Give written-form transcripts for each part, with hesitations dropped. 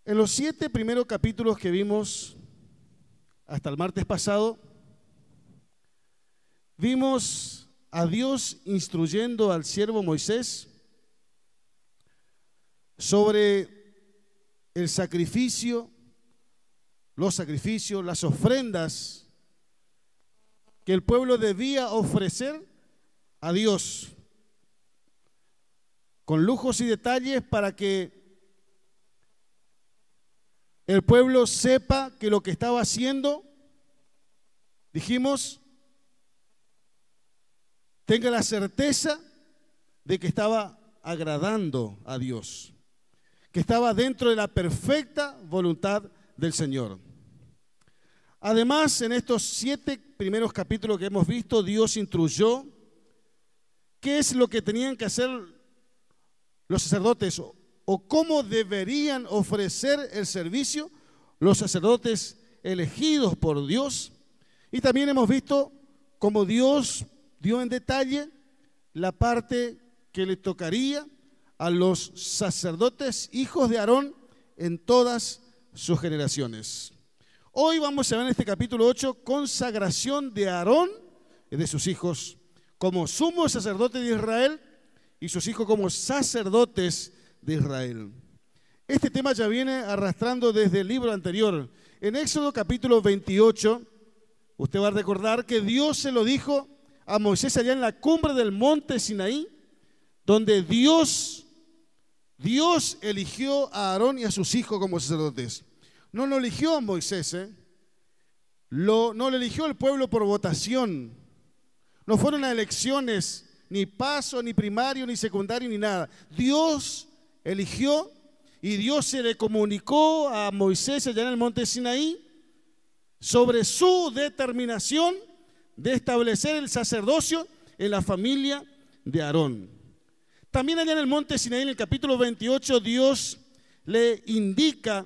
En los 7 primeros capítulos que vimos hasta el martes pasado, vimos a Dios instruyendo al siervo Moisés sobre el sacrificio, los sacrificios, las ofrendas que el pueblo debía ofrecer a Dios, con lujos y detalles para que el pueblo sepa que lo que estaba haciendo, dijimos, tenga la certeza de que estaba agradando a Dios, que estaba dentro de la perfecta voluntad del Señor. Además, en estos 7 primeros capítulos que hemos visto, Dios instruyó qué es lo que tenían que hacer los sacerdotes o cómo deberían ofrecer el servicio los sacerdotes elegidos por Dios. Y también hemos visto cómo Dios dio en detalle la parte que le tocaría a los sacerdotes hijos de Aarón en todas sus generaciones. Hoy vamos a ver en este capítulo 8 consagración de Aarón y de sus hijos como sumo sacerdote de Israel y sus hijos como sacerdotes de Israel. Este tema ya viene arrastrando desde el libro anterior. En Éxodo capítulo 28, usted va a recordar que Dios se lo dijo a Moisés allá en la cumbre del monte Sinaí, donde Dios eligió a Aarón y a sus hijos como sacerdotes. No lo eligió a Moisés, no lo eligió el pueblo por votación. No fueron a elecciones, ni paso, ni primario, ni secundario, ni nada. Dios eligió y Dios se le comunicó a Moisés allá en el monte Sinaí sobre su determinación de establecer el sacerdocio en la familia de Aarón. También allá en el monte Sinaí, en el capítulo 28, Dios le indica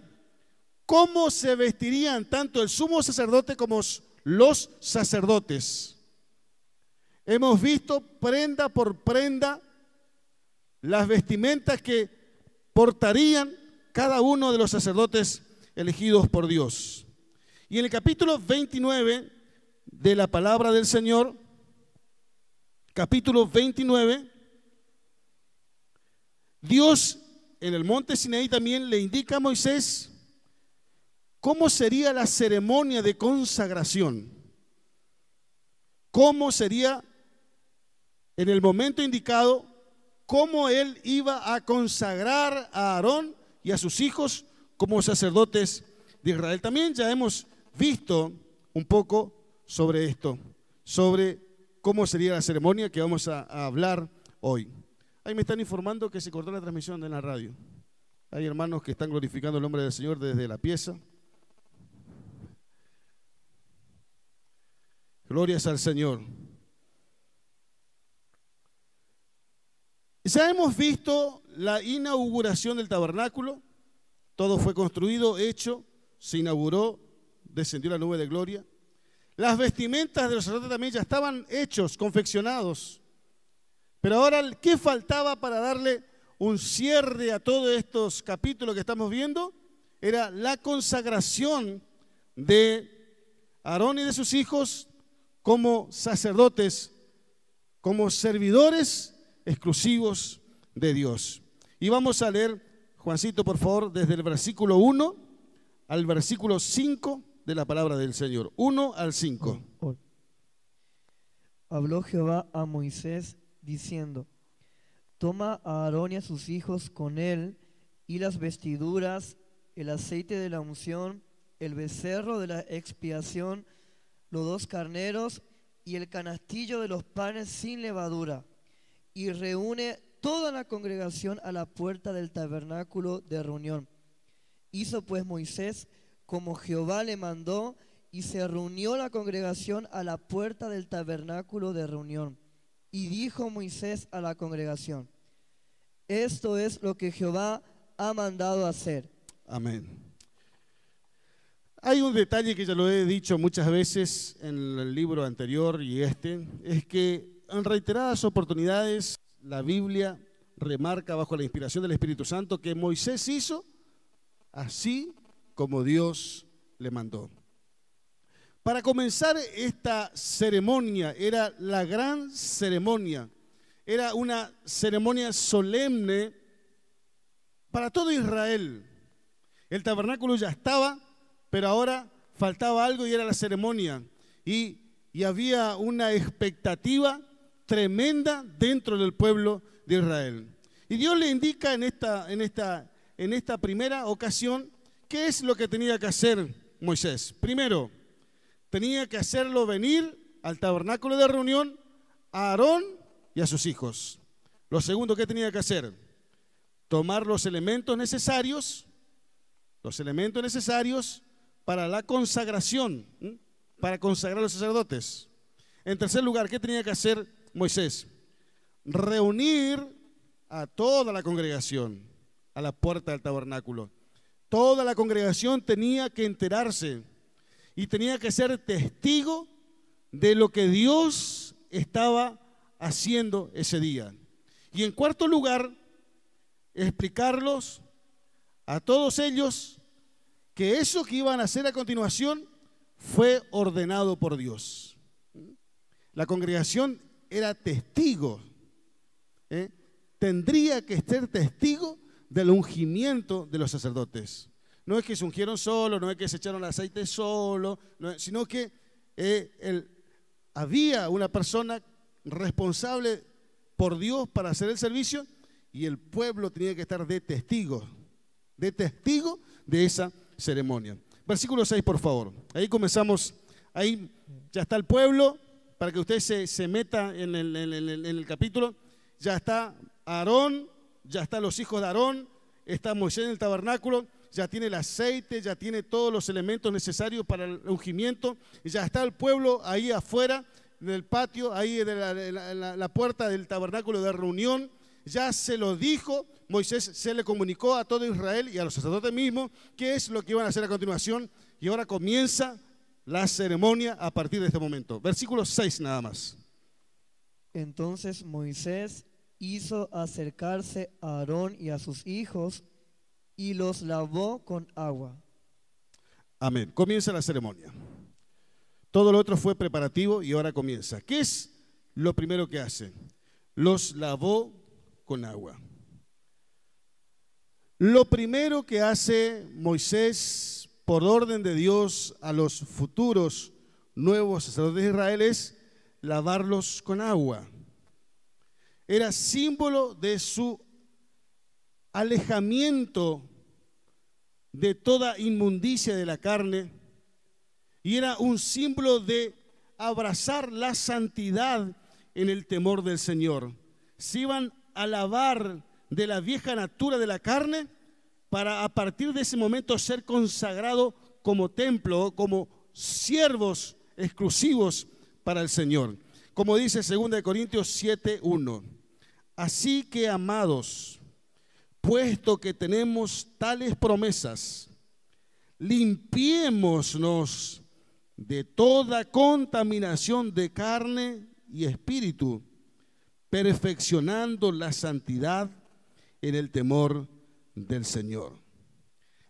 cómo se vestirían tanto el sumo sacerdote como los sacerdotes. Hemos visto prenda por prenda las vestimentas que portarían cada uno de los sacerdotes elegidos por Dios. Y en el capítulo 29 de la palabra del Señor, capítulo 29, Dios en el monte Sinaí también le indica a Moisés cómo sería la ceremonia de consagración, cómo sería en el momento indicado, cómo él iba a consagrar a Aarón y a sus hijos como sacerdotes de Israel. También ya hemos visto un poco sobre esto, sobre cómo sería la ceremonia que vamos a hablar hoy. Ahí me están informando que se cortó la transmisión de la radio. Hay hermanos que están glorificando el nombre del Señor desde la pieza. Glorias al Señor. Ya hemos visto la inauguración del tabernáculo. Todo fue construido, hecho, se inauguró, descendió la nube de gloria. Las vestimentas de los sacerdotes también ya estaban hechos, confeccionados. Pero ahora, ¿qué faltaba para darle un cierre a todos estos capítulos que estamos viendo? Era la consagración de Aarón y de sus hijos como sacerdotes, como servidores exclusivos de Dios. Y vamos a leer, Juancito, por favor, desde el versículo 1 al versículo 5 de la palabra del Señor. 1 al 5. Habló Jehová a Moisés diciendo: Toma a Aarón y a sus hijos con él, y las vestiduras, el aceite de la unción, el becerro de la expiación, los 2 carneros y el canastillo de los panes sin levadura, y reúne toda la congregación a la puerta del tabernáculo de reunión. Hizo pues Moisés como Jehová le mandó, y se reunió la congregación a la puerta del tabernáculo de reunión. Y dijo Moisés a la congregación: esto es lo que Jehová ha mandado hacer. Amén. Hay un detalle que ya lo he dicho muchas veces en el libro anterior y es que en reiteradas oportunidades la Biblia remarca bajo la inspiración del Espíritu Santo que Moisés hizo así como Dios le mandó. Para comenzar esta ceremonia, era la gran ceremonia, era una ceremonia solemne para todo Israel. El tabernáculo ya estaba, pero ahora faltaba algo y era la ceremonia. Y había una expectativa tremenda dentro del pueblo de Israel. Y Dios le indica en esta primera ocasión qué es lo que tenía que hacer Moisés. Primero, tenía que hacerlo venir al tabernáculo de reunión a Aarón y a sus hijos. Lo segundo, ¿qué tenía que hacer? Tomar los elementos necesarios para la consagración, para consagrar a los sacerdotes. En tercer lugar, ¿qué tenía que hacer Moisés? Reunir a toda la congregación a la puerta del tabernáculo. Toda la congregación tenía que enterarse y tenía que ser testigo de lo que Dios estaba haciendo ese día. Y en cuarto lugar, explicarlos a todos ellos que eso que iban a hacer a continuación fue ordenado por Dios. La congregación era testigo, tendría que ser testigo del ungimiento de los sacerdotes. No es que se ungieron solo, no es que se echaron aceite solo, sino que había una persona responsable por Dios para hacer el servicio y el pueblo tenía que estar de testigo de esa ceremonia. Versículo 6, por favor. Ahí comenzamos, ahí ya está el pueblo, para que usted se meta en el capítulo. Ya está Aarón, ya están los hijos de Aarón, está Moisés en el tabernáculo, ya tiene el aceite, ya tiene todos los elementos necesarios para el ungimiento, y ya está el pueblo ahí afuera del patio, ahí de la puerta del tabernáculo de reunión. Ya se lo dijo, Moisés se le comunicó a todo Israel y a los sacerdotes mismos qué es lo que iban a hacer a continuación, y ahora comienza la ceremonia a partir de este momento. Versículo 6 nada más. Entonces Moisés hizo acercarse a Aarón y a sus hijos y los lavó con agua. Amén. Comienza la ceremonia. Todo lo otro fue preparativo y ahora comienza. ¿Qué es lo primero que hace? Los lavó con agua. Lo primero que hace Moisés por orden de Dios a los futuros nuevos sacerdotes de Israel es lavarlos con agua. Era símbolo de su alejamiento de toda inmundicia de la carne y era un símbolo de abrazar la santidad en el temor del Señor. Se iban a lavar de la vieja natura de la carne para a partir de ese momento ser consagrado como templo, como siervos exclusivos para el Señor. Como dice 2 Corintios 7:1. Así que, amados, puesto que tenemos tales promesas, limpiémonos de toda contaminación de carne y espíritu, perfeccionando la santidad en el temor del Señor.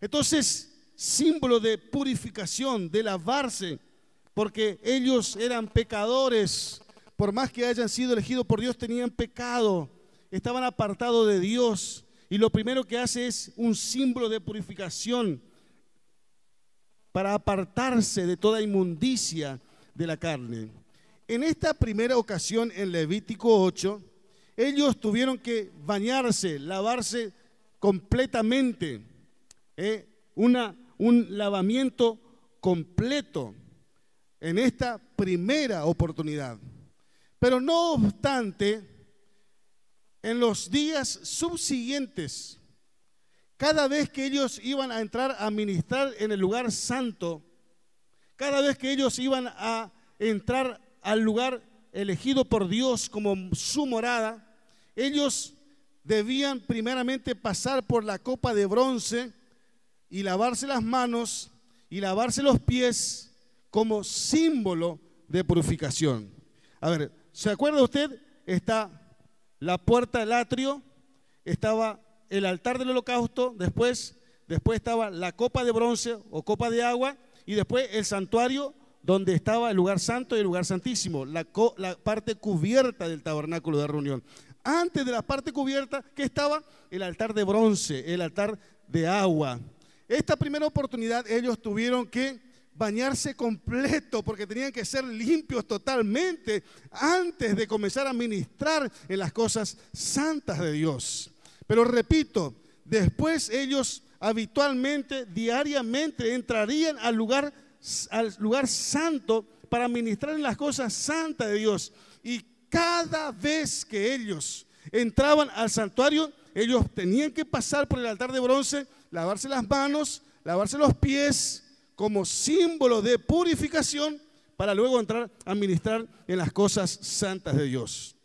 Entonces, símbolo de purificación, de lavarse, porque ellos eran pecadores, por más que hayan sido elegidos por Dios, tenían pecado, estaban apartados de Dios, y lo primero que hace es un símbolo de purificación para apartarse de toda inmundicia de la carne. En esta primera ocasión en Levítico 8, ellos tuvieron que bañarse, lavarse completamente, un lavamiento completo en esta primera oportunidad. Pero no obstante, en los días subsiguientes, cada vez que ellos iban a entrar a ministrar en el lugar santo, cada vez que ellos iban a entrar al lugar elegido por Dios como su morada, ellos debían primeramente pasar por la copa de bronce y lavarse las manos y lavarse los pies como símbolo de purificación. A ver, ¿se acuerda usted? Está la puerta del atrio, estaba el altar del holocausto, después después estaba la copa de bronce o copa de agua, y después el santuario donde estaba el lugar santo y el lugar santísimo, la parte cubierta del tabernáculo de reunión. Antes de la parte cubierta, que estaba el altar de bronce, el altar de agua. Esta primera oportunidad ellos tuvieron que bañarse completo porque tenían que ser limpios totalmente antes de comenzar a ministrar en las cosas santas de Dios. Pero repito, después ellos habitualmente, diariamente entrarían al lugar santo para ministrar en las cosas santas de Dios. Y cada vez que ellos entraban al santuario, ellos tenían que pasar por el altar de bronce, lavarse las manos, lavarse los pies, como símbolo de purificación, para luego entrar a ministrar en las cosas santas de Dios.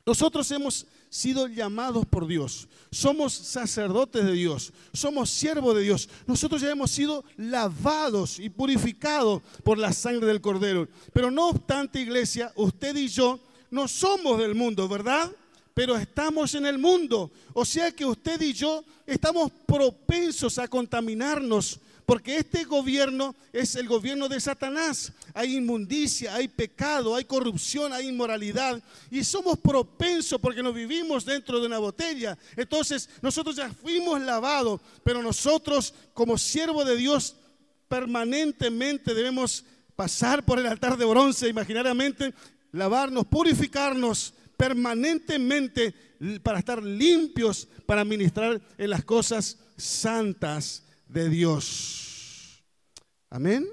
Nosotros hemos sido llamados por Dios, somos sacerdotes de Dios, somos siervos de Dios. Nosotros ya hemos sido lavados y purificados por la sangre del Cordero. Pero no obstante, iglesia, usted y yo no somos del mundo, ¿verdad? Pero estamos en el mundo. O sea que usted y yo estamos propensos a contaminarnos, porque este gobierno es el gobierno de Satanás. Hay inmundicia, hay pecado, hay corrupción, hay inmoralidad, y somos propensos porque nos vivimos dentro de una botella. Entonces nosotros ya fuimos lavados, pero nosotros como siervos de Dios permanentemente debemos pasar por el altar de bronce, imaginariamente lavarnos, purificarnos permanentemente para estar limpios, para ministrar en las cosas santas de Dios. Amén.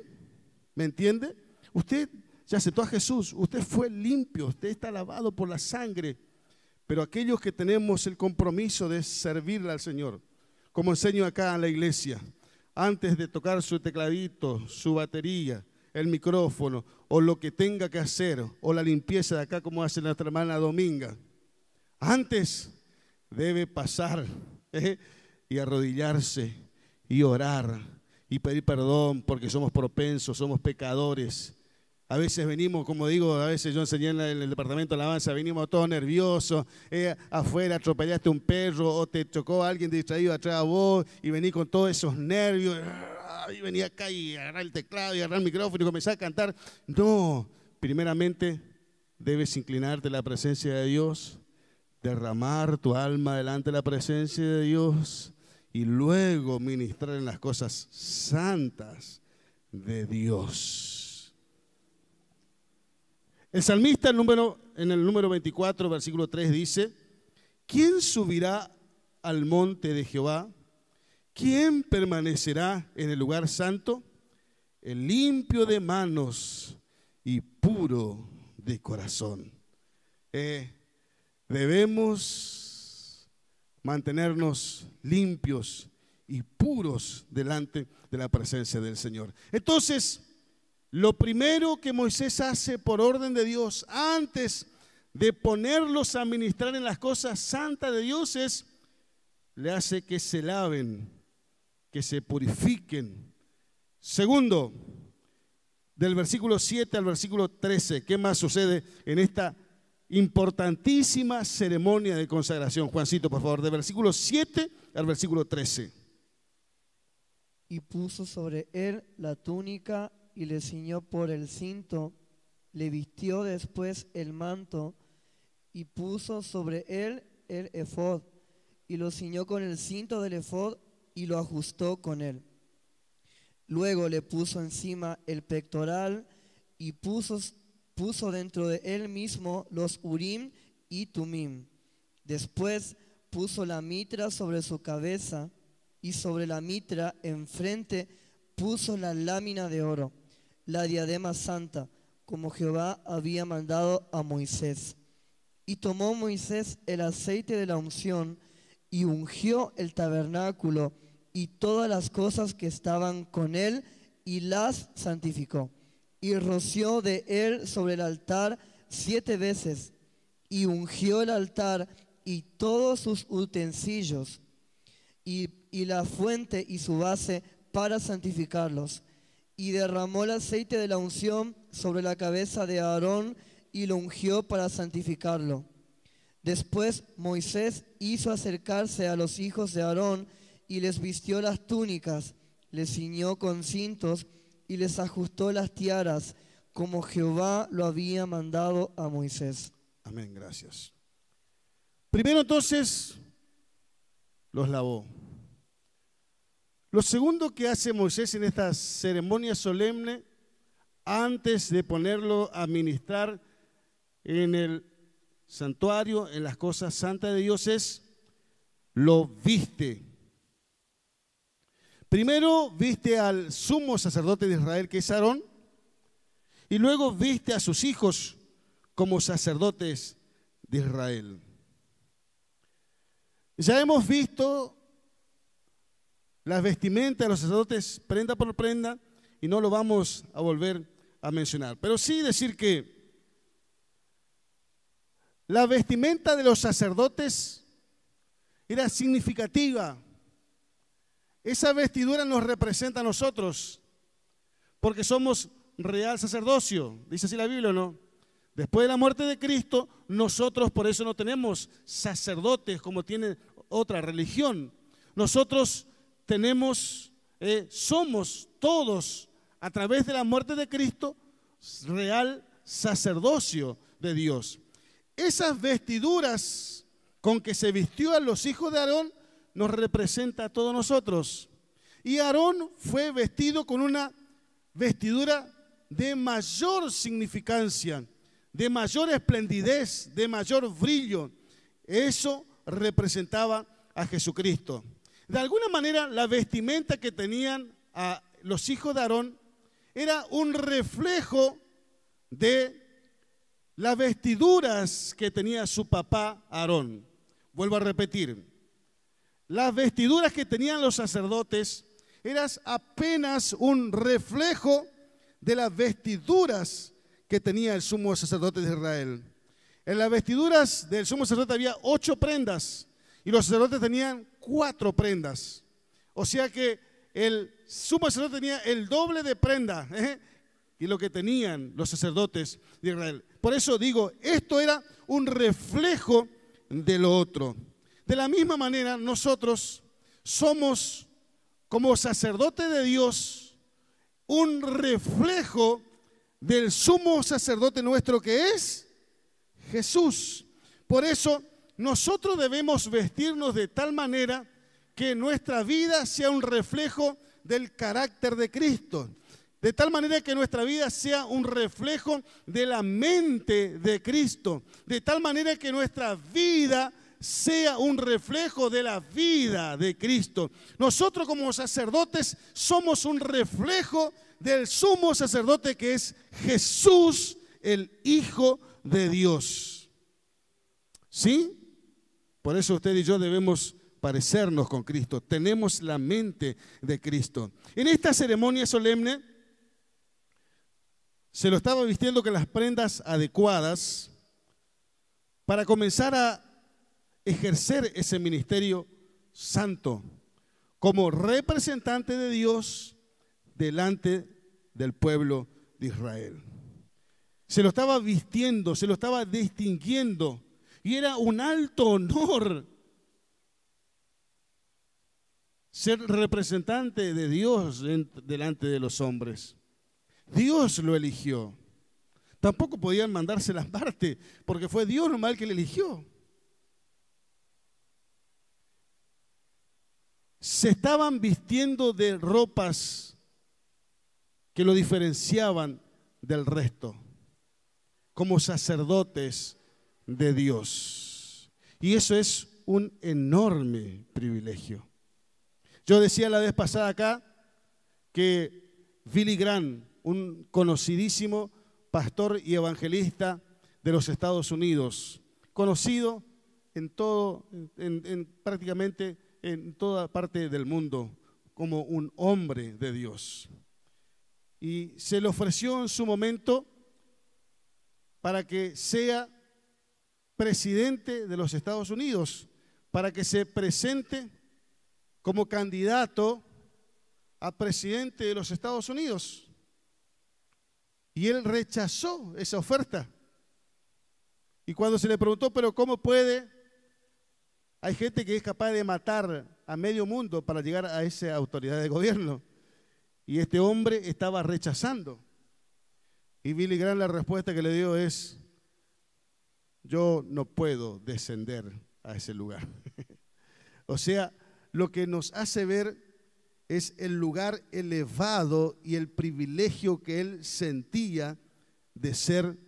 ¿Me entiende? Usted ya aceptó a Jesús, usted fue limpio, usted está lavado por la sangre. Pero aquellos que tenemos el compromiso de servirle al Señor, como enseño acá en la iglesia, antes de tocar su tecladito, su batería, el micrófono o lo que tenga que hacer, o la limpieza de acá como hace nuestra hermana Dominga, antes debe pasar y arrodillarse y orar y pedir perdón, porque somos propensos, somos pecadores. A veces venimos, como digo, a veces yo enseñé en el departamento de alabanza, venimos todos nerviosos, afuera atropellaste un perro o te chocó alguien distraído atrás a vos y venís con todos esos nervios, y venía acá y agarrar el teclado y agarrar el micrófono y comenzar a cantar. No, primeramente debes inclinarte a la presencia de Dios, derramar tu alma delante de la presencia de Dios y luego ministrar en las cosas santas de Dios. El salmista en el número 24, versículo 3 dice: ¿quién subirá al monte de Jehová? ¿Quién permanecerá en el lugar santo? El limpio de manos y puro de corazón. Debemos mantenernos limpios y puros delante de la presencia del Señor. Entonces, lo primero que Moisés hace por orden de Dios, antes de ponerlos a ministrar en las cosas santas de Dios, es le hace que se laven, que se purifiquen. Segundo, del versículo 7 al versículo 13, ¿qué más sucede en esta importantísima ceremonia de consagración? Juancito, por favor, del versículo 7 al versículo 13. Y puso sobre él la túnica y le ciñó por el cinto, le vistió después el manto y puso sobre él el efod y lo ciñó con el cinto del efod y lo ajustó con él. Luego le puso encima el pectoral y puso dentro de él mismo los urim y tumim. Después puso la mitra sobre su cabeza y sobre la mitra enfrente puso la lámina de oro, la diadema santa, como Jehová había mandado a Moisés. Y tomó Moisés el aceite de la unción y ungió el tabernáculo y todas las cosas que estaban con él y las santificó. Y roció de él sobre el altar 7 veces y ungió el altar y todos sus utensilios y la fuente y su base para santificarlos. Y derramó el aceite de la unción sobre la cabeza de Aarón y lo ungió para santificarlo. Después Moisés hizo acercarse a los hijos de Aarón y les vistió las túnicas, les ciñó con cintos y les ajustó las tiaras, como Jehová lo había mandado a Moisés. Amén, gracias. Primero entonces los lavó. Lo segundo que hace Moisés en esta ceremonia solemne, antes de ponerlo a ministrar en el santuario, en las cosas santas de Dios, es lo viste. Primero viste al sumo sacerdote de Israel, que es Aarón, y luego viste a sus hijos como sacerdotes de Israel. Ya hemos visto las vestimentas de los sacerdotes prenda por prenda y no lo vamos a volver a mencionar. Pero sí decir que la vestimenta de los sacerdotes era significativa. Esa vestidura nos representa a nosotros porque somos real sacerdocio. Dice así la Biblia, ¿no? Después de la muerte de Cristo, nosotros por eso no tenemos sacerdotes como tiene otra religión. Nosotros somos todos, a través de la muerte de Cristo, real sacerdocio de Dios. Esas vestiduras con que se vistió a los hijos de Aarón nos representa a todos nosotros. Y Aarón fue vestido con una vestidura de mayor significancia, de mayor esplendidez, de mayor brillo. Eso representaba a Jesucristo. De alguna manera, la vestimenta que tenían a los hijos de Aarón era un reflejo de las vestiduras que tenía su papá Aarón. Vuelvo a repetir, las vestiduras que tenían los sacerdotes eran apenas un reflejo de las vestiduras que tenía el sumo sacerdote de Israel. En las vestiduras del sumo sacerdote había 8 prendas y los sacerdotes tenían 4 prendas. O sea que el sumo sacerdote tenía el doble de prenda y lo que tenían los sacerdotes de Israel. Por eso digo, esto era un reflejo de lo otro. De la misma manera, nosotros somos, como sacerdote de Dios, un reflejo del sumo sacerdote nuestro, que es Jesús. Por eso nosotros debemos vestirnos de tal manera que nuestra vida sea un reflejo del carácter de Cristo, de tal manera que nuestra vida sea un reflejo de la mente de Cristo, de tal manera que nuestra vida sea un reflejo de la vida de Cristo. Nosotros como sacerdotes somos un reflejo del sumo sacerdote, que es Jesús, el Hijo de Dios. ¿Sí? Por eso usted y yo debemos parecernos con Cristo. Tenemos la mente de Cristo. En esta ceremonia solemne se lo estaba vistiendo con las prendas adecuadas para comenzar a ejercer ese ministerio santo como representante de Dios delante del pueblo de Israel. Se lo estaba vistiendo, se lo estaba distinguiendo, y era un alto honor ser representante de Dios delante de los hombres. Dios lo eligió. Tampoco podían mandársela a Marte, porque fue Dios nomás el que le eligió. Se estaban vistiendo de ropas que lo diferenciaban del resto, como sacerdotes de Dios. Y eso es un enorme privilegio. Yo decía la vez pasada acá que Billy Graham, un conocidísimo pastor y evangelista de los Estados Unidos, conocido prácticamente en toda parte del mundo como un hombre de Dios. Y se le ofreció en su momento para que sea presidente de los Estados Unidos, para que se presente como candidato a presidente de los Estados Unidos. Y él rechazó esa oferta. Y cuando se le preguntó, pero ¿cómo puede? Hay gente que es capaz de matar a medio mundo para llegar a esa autoridad de gobierno. Y este hombre estaba rechazando. Y Billy Graham, la respuesta que le dio es: yo no puedo descender a ese lugar. O sea, lo que nos hace ver es el lugar elevado y el privilegio que él sentía de ser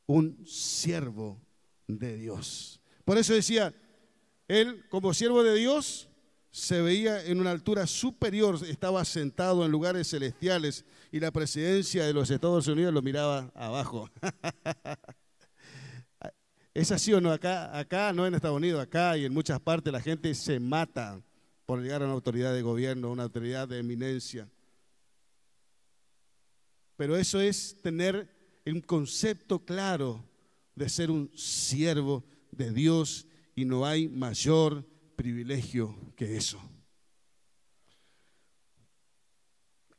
un siervo de Dios. Por eso decía, él como siervo de Dios se veía en una altura superior, estaba sentado en lugares celestiales y la presidencia de los Estados Unidos lo miraba abajo. ¿Es así o no? Acá no en Estados Unidos, acá y en muchas partes la gente se mata por llegar a una autoridad de gobierno, una autoridad de eminencia. Pero eso es tener un concepto claro de ser un siervo de Dios y no hay mayor privilegio que eso.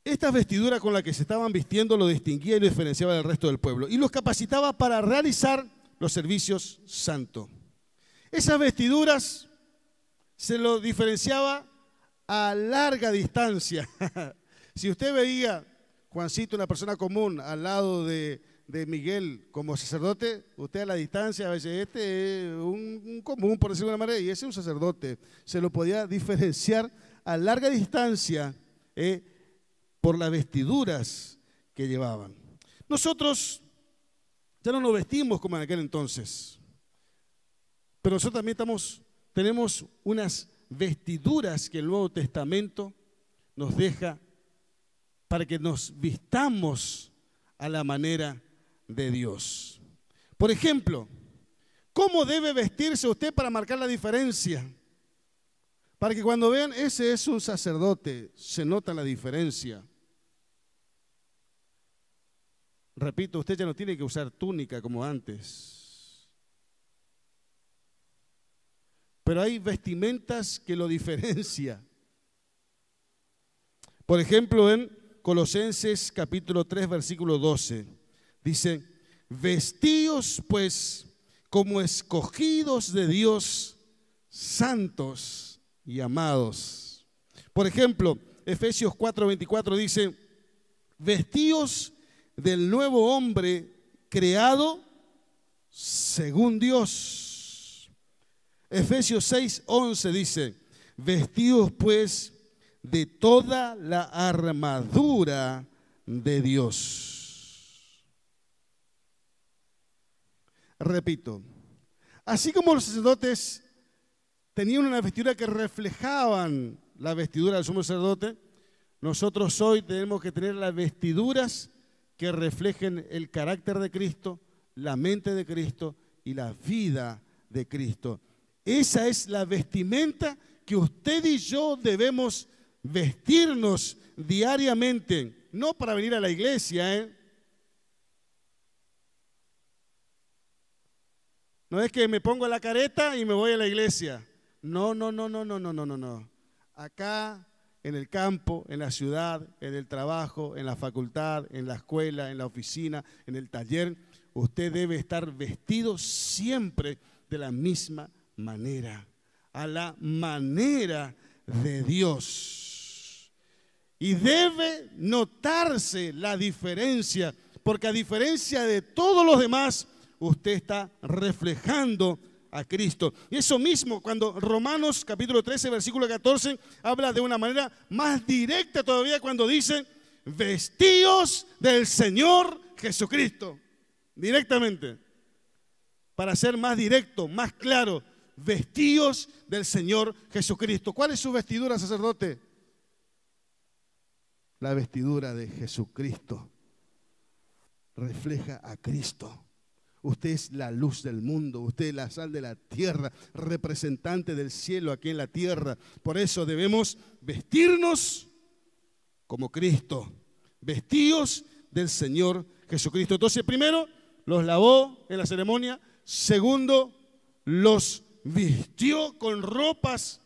Esta vestidura con la que se estaban vistiendo lo distinguía y lo diferenciaba del resto del pueblo y los capacitaba para realizar los servicios santos. Esas vestiduras se lo diferenciaba a larga distancia. Si usted veía Juancito, una persona común, al lado de Miguel como sacerdote, usted a la distancia a veces este es un común, por decirlo de una manera, y ese es un sacerdote. Se lo podía diferenciar a larga distancia por las vestiduras que llevaban. Nosotros ya no nos vestimos como en aquel entonces, pero nosotros también tenemos unas vestiduras que el Nuevo Testamento nos deja para que nos vistamos a la manera de Dios. Por ejemplo, ¿cómo debe vestirse usted para marcar la diferencia? Para que cuando vean, ese es un sacerdote, se nota la diferencia. Repito, usted ya no tiene que usar túnica como antes. Pero hay vestimentas que lo diferencia. Por ejemplo, en Colosenses capítulo 3, versículo 12, dice: vestíos pues como escogidos de Dios, santos y amados. Por ejemplo, Efesios 4, 24 dice: vestíos del nuevo hombre creado según Dios. Efesios 6, 11 dice: vestíos pues de toda la armadura de Dios. Repito, así como los sacerdotes tenían una vestidura que reflejaban la vestidura del sumo sacerdote, nosotros hoy tenemos que tener las vestiduras que reflejen el carácter de Cristo, la mente de Cristo y la vida de Cristo. Esa es la vestimenta que usted y yo debemos vestirnos diariamente, no para venir a la iglesia, No es que me pongo la careta y me voy a la iglesia. No. Acá, en el campo, en la ciudad, en el trabajo, en la facultad, en la escuela, en la oficina, en el taller, usted debe estar vestido siempre de la misma manera, a la manera de Dios. Y debe notarse la diferencia, porque a diferencia de todos los demás, usted está reflejando a Cristo. Y eso mismo, cuando Romanos capítulo 13, versículo 14, habla de una manera más directa todavía cuando dice: vestíos del Señor Jesucristo. Directamente. Para ser más directo, más claro, vestíos del Señor Jesucristo. ¿Cuál es su vestidura, sacerdote? La vestidura de Jesucristo. Refleja a Cristo. Usted es la luz del mundo, usted es la sal de la tierra, representante del cielo aquí en la tierra. Por eso debemos vestirnos como Cristo, vestidos del Señor Jesucristo. Entonces, primero, los lavó en la ceremonia. Segundo, los vistió con ropas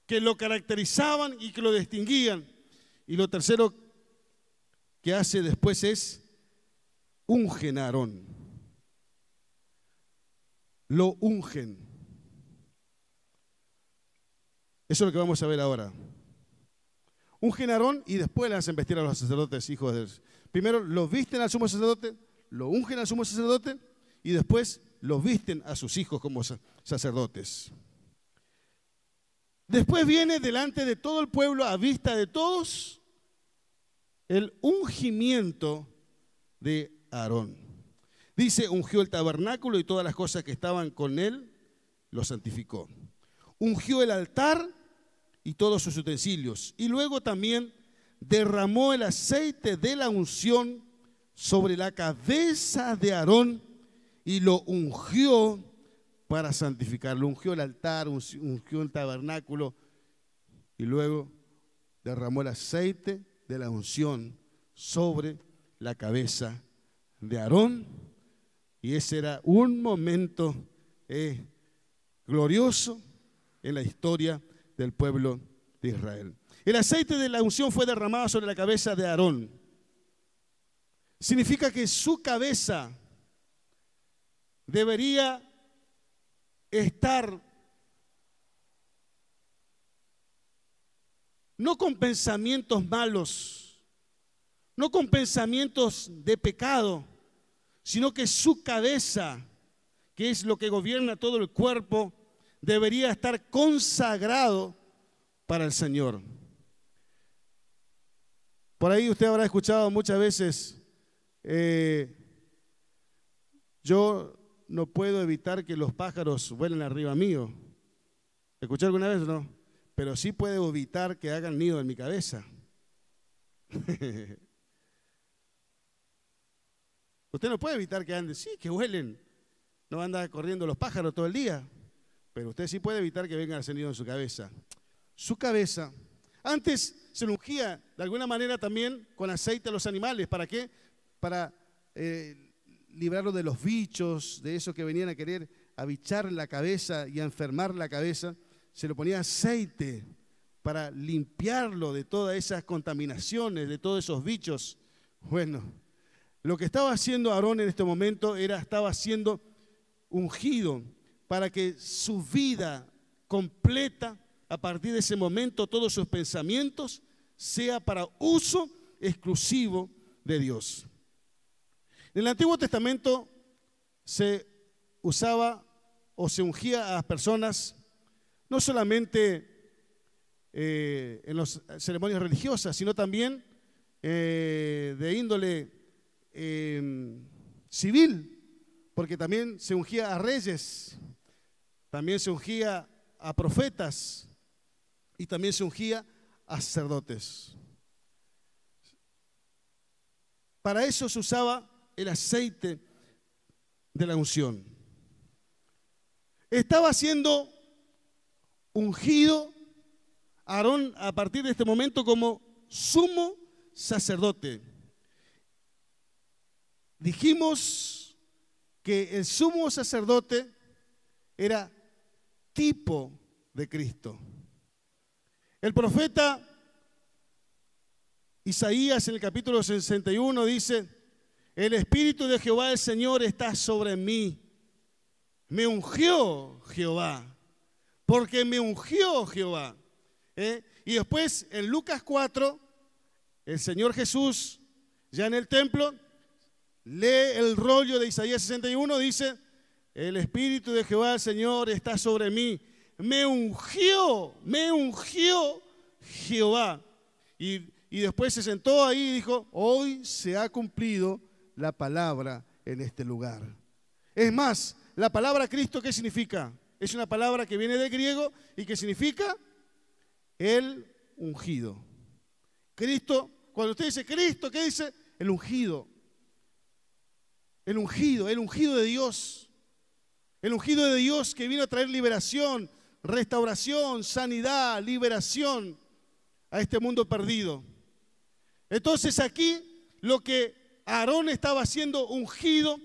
que lo caracterizaban y que lo distinguían. Y lo tercero que hace después es ungen a Aarón. Lo ungen. Eso es lo que vamos a ver ahora. Ungen a Aarón y después le hacen vestir a los sacerdotes, hijos de Dios. Primero los visten al sumo sacerdote, lo ungen al sumo sacerdote y después los visten a sus hijos como sacerdotes. Después viene delante de todo el pueblo, a vista de todos, el ungimiento de Aarón. Dice, ungió el tabernáculo y todas las cosas que estaban con él, lo santificó. Ungió el altar y todos sus utensilios. Y luego también derramó el aceite de la unción sobre la cabeza de Aarón y lo ungió para santificarlo. Ungió el altar, ungió el tabernáculo y luego derramó el aceite de la unción sobre la cabeza de Aarón. Y ese era un momento glorioso en la historia del pueblo de Israel. El aceite de la unción fue derramado sobre la cabeza de Aarón. Significa que su cabeza debería estar no con pensamientos malos, no con pensamientos de pecado, sino que su cabeza, que es lo que gobierna todo el cuerpo, debería estar consagrado para el Señor. Por ahí usted habrá escuchado muchas veces, yo no puedo evitar que los pájaros vuelen arriba mío. ¿Escuchó alguna vez o no? Pero sí puedo evitar que hagan nido en mi cabeza. Usted no puede evitar que anden, sí, que vuelen. No anda corriendo los pájaros todo el día. Pero usted sí puede evitar que vengan a hacer nido en su cabeza. Su cabeza, antes se lo ungía de alguna manera también con aceite a los animales. ¿Para qué? Para librarlo de los bichos, de esos que venían a querer abichar la cabeza y a enfermar la cabeza. Se le ponía aceite para limpiarlo de todas esas contaminaciones, de todos esos bichos. Bueno, lo que estaba haciendo Aarón en este momento estaba siendo ungido para que su vida completa, a partir de ese momento, todos sus pensamientos, sea para uso exclusivo de Dios. En el Antiguo Testamento se usaba o se ungía a las personas no solamente en las ceremonias religiosas, sino también de índole civil, porque también se ungía a reyes, también se ungía a profetas y también se ungía a sacerdotes. Para eso se usaba el aceite de la unción. Estaba siendo ungido Aarón a partir de este momento como sumo sacerdote. Dijimos que el sumo sacerdote era tipo de Cristo. El profeta Isaías en el capítulo 61 dice: el Espíritu de Jehová el Señor está sobre mí. Me ungió Jehová, porque me ungió Jehová. Y después en Lucas 4, el Señor Jesús, ya en el templo, lee el rollo de Isaías 61, dice: el Espíritu de Jehová el Señor está sobre mí. Me ungió Jehová. Y después se sentó ahí y dijo: hoy se ha cumplido la palabra en este lugar. Es más, la palabra Cristo, ¿qué significa? Es una palabra que viene del griego y que significa el ungido. Cristo, cuando usted dice Cristo, ¿qué dice? El ungido. El ungido de Dios. El ungido de Dios que vino a traer liberación, restauración, sanidad, liberación a este mundo perdido. Entonces aquí lo que Aarón estaba siendo ungido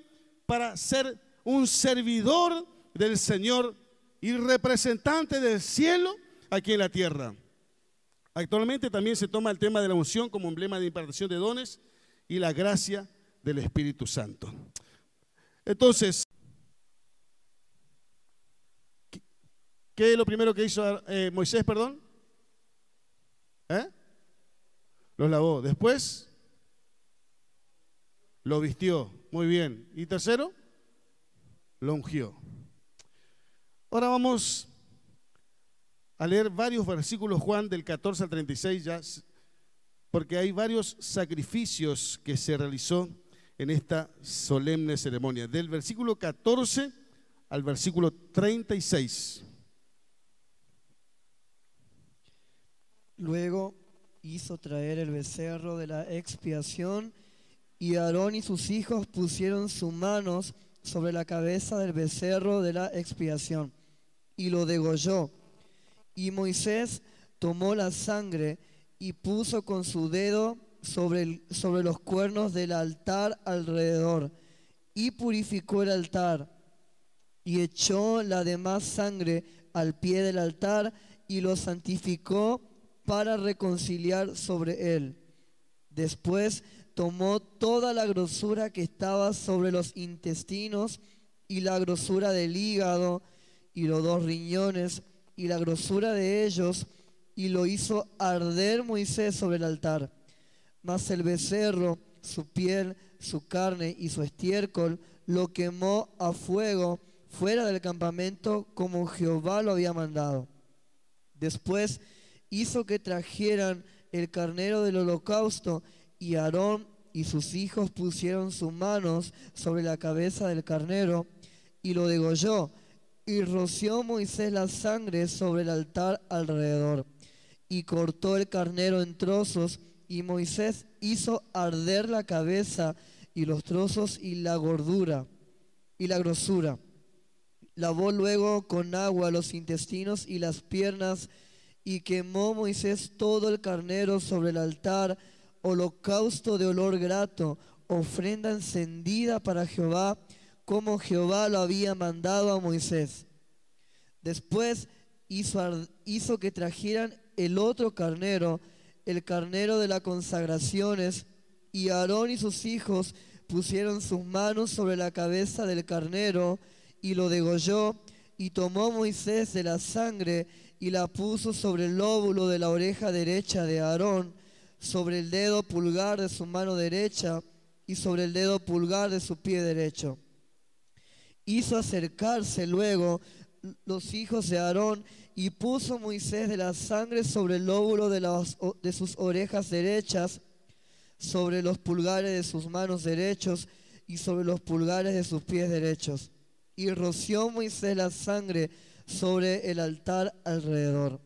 para ser un servidor del Señor y representante del cielo aquí en la tierra. Actualmente también se toma el tema de la unción como emblema de impartición de dones y la gracia del Espíritu Santo. Entonces, ¿Qué es lo primero que hizo Moisés, perdón? Los lavó. Después, lo vistió. Muy bien. Y tercero, lo ungió. Ahora vamos a leer varios versículos, Juan, del 14 al 36, ya, porque hay varios sacrificios que se realizó en esta solemne ceremonia. Del versículo 14 al versículo 36. Luego hizo traer el becerro de la expiación, y Aarón y sus hijos pusieron sus manos sobre la cabeza del becerro de la expiación, y lo degolló. Y Moisés tomó la sangre y puso con su dedo sobre los cuernos del altar alrededor, y purificó el altar, y echó la demás sangre al pie del altar, y lo santificó para reconciliar sobre él. Después tomó toda la grosura que estaba sobre los intestinos, y la grosura del hígado, y los 2 riñones, y la grosura de ellos, y lo hizo arder Moisés sobre el altar. Mas el becerro, su piel, su carne y su estiércol, lo quemó a fuego fuera del campamento, como Jehová lo había mandado. Después hizo que trajeran el carnero del holocausto, y Aarón y sus hijos pusieron sus manos sobre la cabeza del carnero, y lo degolló. Y roció Moisés la sangre sobre el altar alrededor, y cortó el carnero en trozos, y Moisés hizo arder la cabeza y los trozos y la gordura y la grosura. Lavó luego con agua los intestinos y las piernas, y quemó Moisés todo el carnero sobre el altar, holocausto de olor grato, ofrenda encendida para Jehová, como Jehová lo había mandado a Moisés. Después hizo que trajeran el otro carnero, el carnero de las consagraciones, y Aarón y sus hijos pusieron sus manos sobre la cabeza del carnero, y lo degolló. Y tomó Moisés de la sangre y la puso sobre el lóbulo de la oreja derecha de Aarón, sobre el dedo pulgar de su mano derecha y sobre el dedo pulgar de su pie derecho. Hizo acercarse luego los hijos de Aarón, y puso Moisés de la sangre sobre el lóbulo de sus orejas derechas, sobre los pulgares de sus manos derechos y sobre los pulgares de sus pies derechos. Y roció Moisés la sangre sobre el altar alrededor.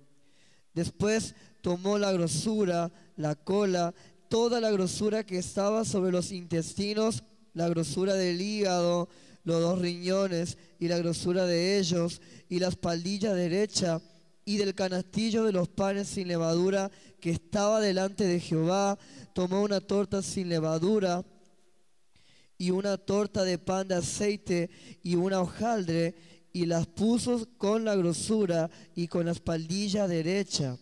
Después tomó la grosura, la cola, toda la grosura que estaba sobre los intestinos, la grosura del hígado, los 2 riñones y la grosura de ellos, y la espaldilla derecha, y del canastillo de los panes sin levadura que estaba delante de Jehová, tomó una torta sin levadura y una torta de pan de aceite y una hojaldre, y las puso con la grosura y con la espaldilla derecha.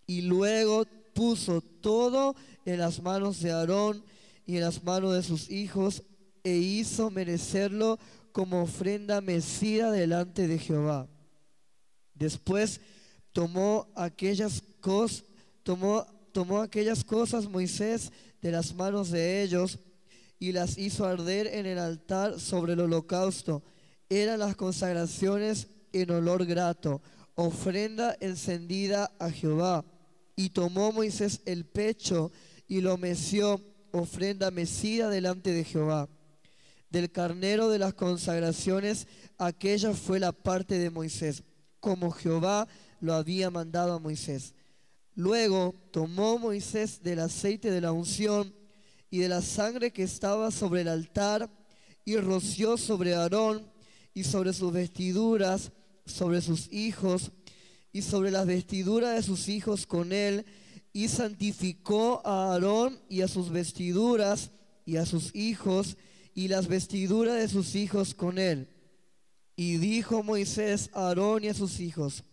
Y luego puso todo en las manos de Aarón y en las manos de sus hijos, e hizo merecerlo como ofrenda mecida delante de Jehová. Después tomó aquellas cosas Moisés de las manos de ellos, y las hizo arder en el altar sobre el holocausto. Eran las consagraciones en olor grato, ofrenda encendida a Jehová. Y tomó Moisés el pecho y lo meció, ofrenda mecida delante de Jehová. Del carnero de las consagraciones, aquella fue la parte de Moisés, como Jehová lo había mandado a Moisés. Luego tomó Moisés del aceite de la unción y de la sangre que estaba sobre el altar, y roció sobre Aarón y sobre sus vestiduras, sobre sus hijos y sobre las vestiduras de sus hijos con él, y santificó a Aarón y a sus vestiduras y a sus hijos y las vestiduras de sus hijos con él. Y dijo Moisés a Aarón y a sus hijos: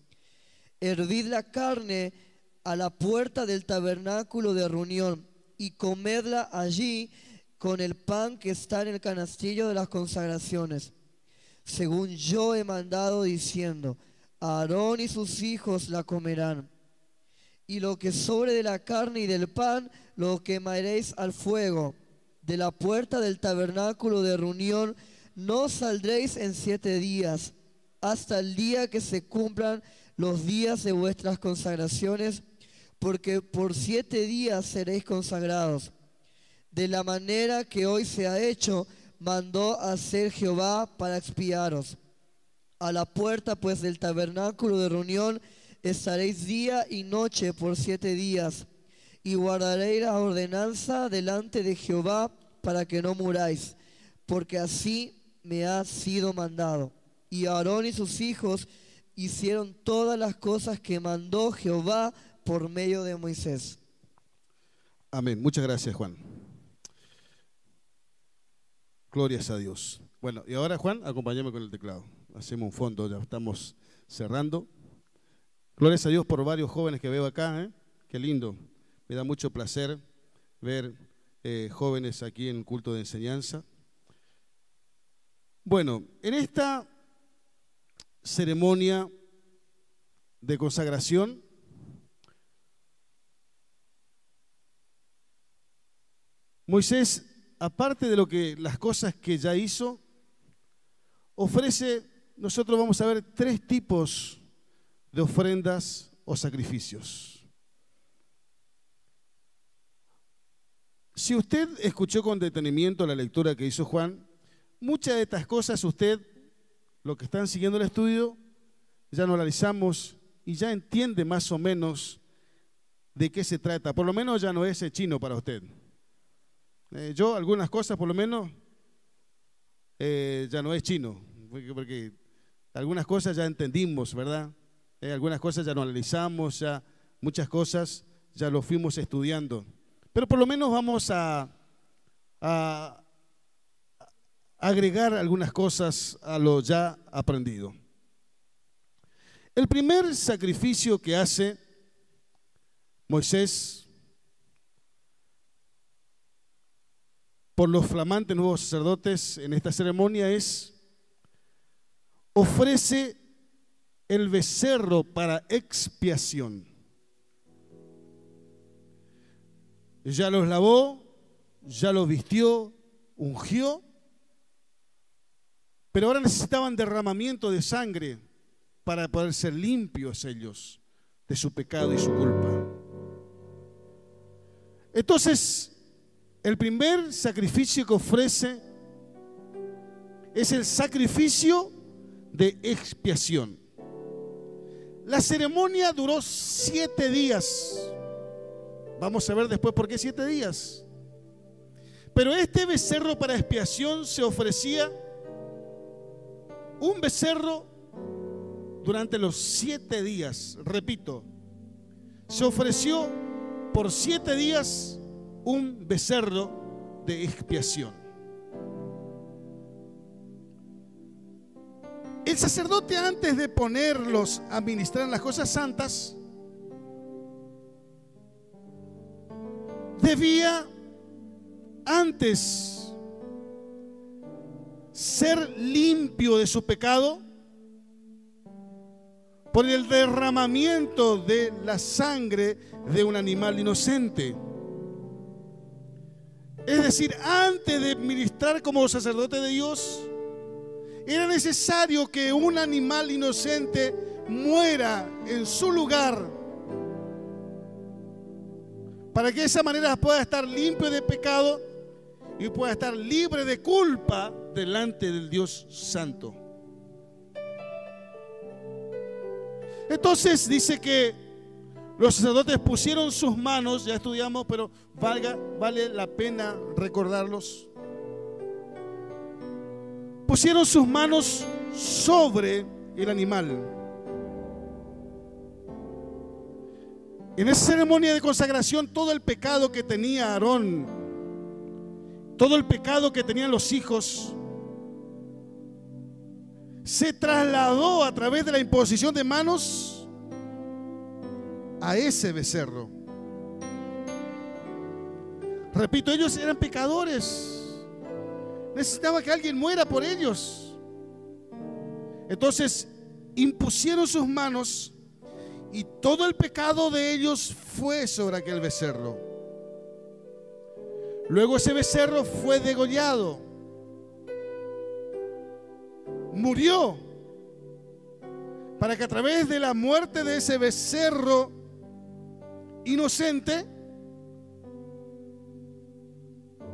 hervid la carne a la puerta del tabernáculo de reunión, y comedla allí con el pan que está en el canastillo de las consagraciones, según yo he mandado, diciendo: Aarón y sus hijos la comerán. Y lo que sobre de la carne y del pan lo quemaréis al fuego. De la puerta del tabernáculo de reunión no saldréis en 7 días, hasta el día que se cumplan los días de vuestras consagraciones, porque por 7 días seréis consagrados. De la manera que hoy se ha hecho, mandó hacer Jehová para expiaros. A la puerta pues del tabernáculo de reunión estaréis día y noche por 7 días, y guardaréis la ordenanza delante de Jehová para que no muráis, porque así me ha sido mandado. Y Aarón y sus hijos hicieron todas las cosas que mandó Jehová por medio de Moisés. Amén. Muchas gracias, Juan. Glorias a Dios. Bueno, y ahora, Juan, acompáñame con el teclado. Hacemos un fondo, ya estamos cerrando. Glorias a Dios por varios jóvenes que veo acá, ¿eh? Qué lindo. Me da mucho placer ver jóvenes aquí en culto de enseñanza. Bueno, en esta ceremonia de consagración, Moisés, aparte de las cosas que ya hizo, ofrece, nosotros vamos a ver 3 tipos de ofrendas o sacrificios. Si usted escuchó con detenimiento la lectura que hizo Juan, muchas de estas cosas usted, los que están siguiendo el estudio, ya lo analizamos y ya entiende más o menos de qué se trata. Por lo menos ya no es chino para usted. Yo algunas cosas por lo menos ya no es chino, porque algunas cosas ya entendimos, ¿verdad? Algunas cosas ya lo analizamos, ya muchas cosas ya lo fuimos estudiando. Pero por lo menos vamos a agregar algunas cosas a lo ya aprendido. El primer sacrificio que hace Moisés por los flamantes nuevos sacerdotes en esta ceremonia ofrece el becerro para expiación. Ya los lavó, ya los vistió, ungió, pero ahora necesitaban derramamiento de sangre para poder ser limpios ellos de su pecado y su culpa. Entonces, el primer sacrificio que ofrece es el sacrificio de expiación. La ceremonia duró 7 días. Vamos a ver después por qué 7 días. Pero este becerro para expiación se ofrecía un becerro durante los 7 días. Repito, se ofreció por 7 días un becerro de expiación. El sacerdote, antes de ponerlos a ministrar en las cosas santas, debía antes ser limpio de su pecado por el derramamiento de la sangre de un animal inocente. Es decir, antes de ministrar como sacerdote de Dios, era necesario que un animal inocente muera en su lugar, para que de esa manera pueda estar limpio de pecado y pueda estar libre de culpa delante del Dios Santo. Entonces dice que los sacerdotes pusieron sus manos, ya estudiamos, pero vale la pena recordarlos. Pusieron sus manos sobre el animal. En esa ceremonia de consagración, todo el pecado que tenía Aarón, todo el pecado que tenían los hijos, se trasladó a través de la imposición de manos a ese becerro. Repito, ellos eran pecadores, necesitaba que alguien muera por ellos. Entonces impusieron sus manos y todo el pecado de ellos fue sobre aquel becerro. Luego ese becerro fue degollado, murió, para que a través de la muerte de ese becerro inocente,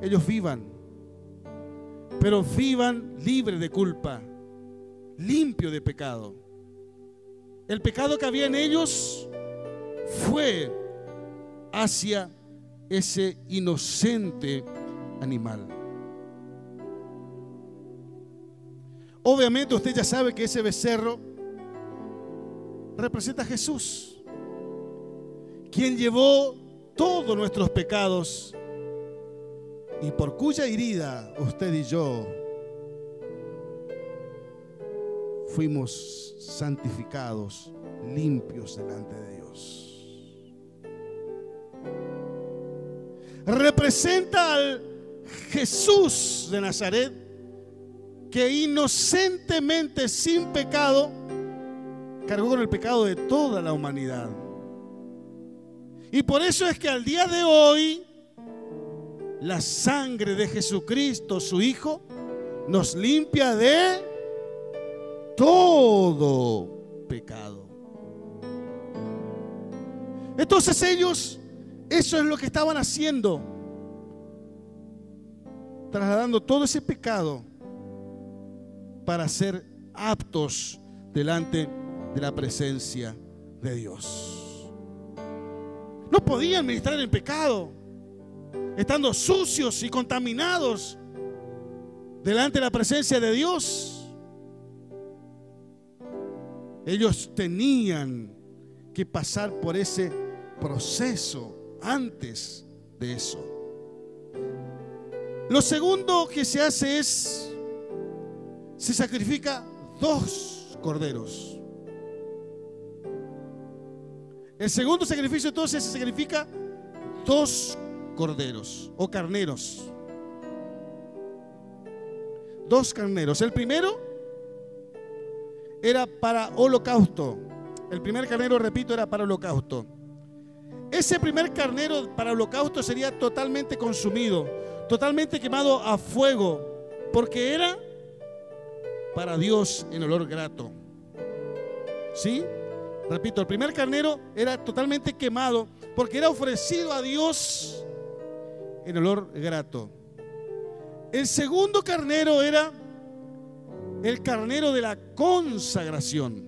ellos vivan, pero vivan libres de culpa, limpio de pecado. El pecado que había en ellos fue hacia ese inocente animal. Obviamente usted ya sabe que ese becerro representa a Jesús, quien llevó todos nuestros pecados y por cuya herida usted y yo fuimos santificados, limpios delante de Dios. Representa al Jesús de Nazaret, que inocentemente, sin pecado, cargó con el pecado de toda la humanidad. Y por eso es que al día de hoy la sangre de Jesucristo, su Hijo, nos limpia de todo pecado. Entonces ellos, eso es lo que estaban haciendo, trasladando todo ese pecado para ser aptos delante de la presencia de Dios. No podían ministrar en pecado, estando sucios y contaminados delante de la presencia de Dios. Ellos tenían que pasar por ese proceso antes de eso. Lo segundo que se hace es, se sacrifica 2 corderos. El segundo sacrificio entonces se sacrifica 2 corderos o carneros. 2 carneros. El primero era para holocausto. El primer carnero, repito, era para holocausto. Ese primer carnero para holocausto sería totalmente consumido, totalmente quemado a fuego, porque era para Dios en olor grato. ¿Sí? Repito, el primer carnero era totalmente quemado porque era ofrecido a Dios en olor grato. El segundo carnero era el carnero de la consagración.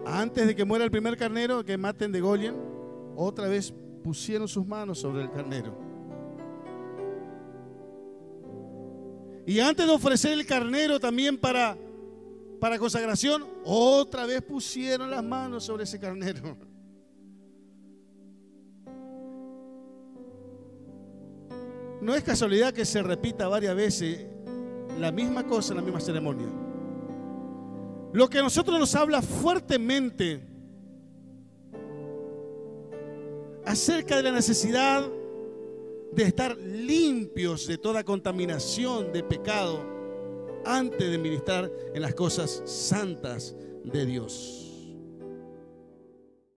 Antes de que muera el primer carnero, que maten de Goliat, otra vez pusieron sus manos sobre el carnero. Y antes de ofrecer el carnero también para consagración, otra vez pusieron las manos sobre ese carnero. No es casualidad que se repita varias veces la misma cosa en la misma ceremonia. Lo que a nosotros nos habla fuertemente acerca de la necesidad de estar limpios de toda contaminación de pecado antes de ministrar en las cosas santas de Dios.